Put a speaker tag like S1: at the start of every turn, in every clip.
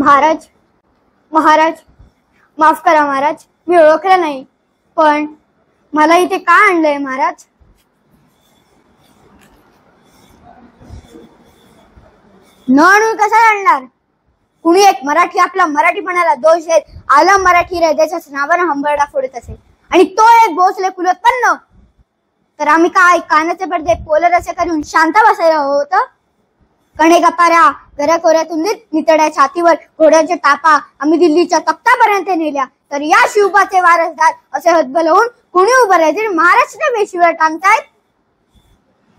S1: महाराज महाराज माफ करा महाराज, मी ओळखलं नाही, पण मला इथे का आणलंय महाराज? न आणून कसा आणणार? कुणी एक मराठी आपला मराठीपणाला दोष देत आलम मराठी रयतेच्याच नावानं हंबरडा फोडत असेल आणि तो एक भोसले कुलोत्पन्न, तर आम्ही काय कानाचे पडदे पोलर असे करून शांत बसायला हवं होतं? कणे गपाऱ्या घराखोऱ्यातून नितड्या छातीवर घोड्याच्या टापा आम्ही दिल्लीच्या तख्तापर्यंत नेल्या, तर या शिवबाचे वारसदार असे हतबल होऊन कुणी उभं राहायचे? महाराष्ट्र वेशीवर टांगतायत.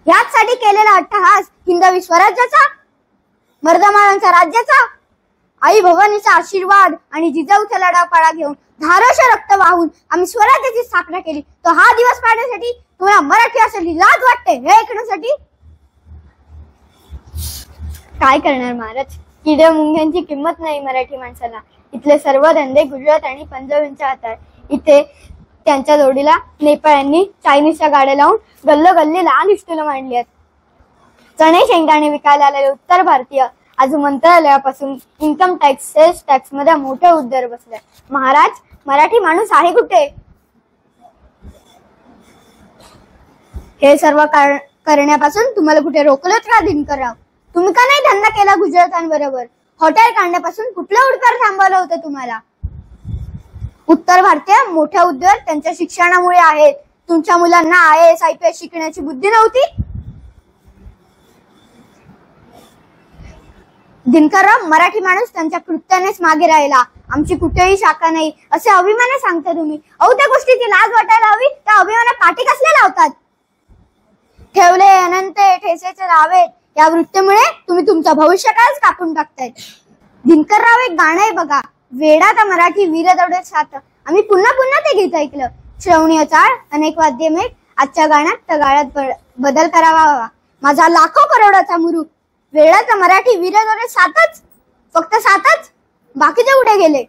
S1: याचसाठी केलेला अट्टहास हिंदवी स्वराज्याचा, मर्दमाळांच्या राज्याचा, आई भवानीचा आशीर्वाद आणि जिजाऊचा लढापाडा घेऊन धाराश रक्त वाहून आम्ही स्वराज्याची स्थापना केली, तो हा दिवस पाहण्यासाठी तुम्हाला मराठी असेल लाज वाटते हे ऐकण्यासाठी? काय करणार महाराज, किड्या मुंग्यांची किंमत नाही मराठी माणसाला. इथले सर्व धंदे गुजरात आणि पंजाबींच्या हातात. इथे त्यांच्या जोडीला नेपाळ्यांनी चायनीजच्या गाड्या लावून गल्लोगल्ली लहान इष्टूला मांडली आहेत. चणे शेंगदाणे विकायला आलेले उत्तर भारतीय आज मंत्रालयापासून इन्कम टॅक्स सेल्स टॅक्स मध्ये मोठे उद्योग बसले. महाराज, मराठी माणूस आहे कुठे? हे सर्व करण्यापासून तुम्हाला कुठे रोखलं का दिनकरराव? तुम्ही का नाही धंदा केला गुजरातांबरोबर? हॉटेल काढण्यापासून कुठलं उडकार थांबवलं होतं तुम्हाला? उत्तर भारतीय मोठ्या उद्योग त्यांच्या शिक्षणामुळे आहेत. तुमच्या मुलांना IAS IPS शिकण्याची बुद्धी नव्हती? दिनकरराव, मराठी माणूस त्यांच्या कृत्यानेच मागे राहिला, आमची कुठेही शाखा नाही असे अभिमाने सांगता तुम्ही. अहो, त्या गोष्टीची लाज वाटायला हवी. त्या अभिमाना पाठी कसल्या लावतात? ठेवले अनंत ठेसेचे रावेत या वृत्तीमुळे तुम्ही तुमचं भविष्य काळच कापून टाकतायत. दिनकरराव, एक गाणं आहे बघा, वेडा का मराठी वीर दौडे साथ. आम्ही पुन्हा पुन्हा ते गीत ऐकलं. श्रवणीय चाळ, अनेक वाद्य मेघ, आजच्या गाण्यात तगाळ्यात बदल करावा हवा. माझा लाखो करोडाचा मुरुख, वेडा का मराठी वीर दौडे साथच, फक्त साथच, बाकीचे कुठे गेले?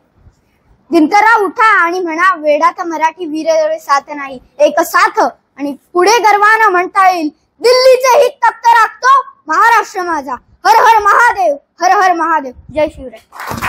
S1: दिनकरराव, उठा आणि म्हणा, वेडा का मराठी वीर दौडे साथ नाही, एक साथ. आणि पुढे गर्वानं म्हणता येईल, दिल्लीचे हित तप्त राखतो महाराष्ट्र माझा. हर हर महादेव, हर हर महादेव. जय शिवराय.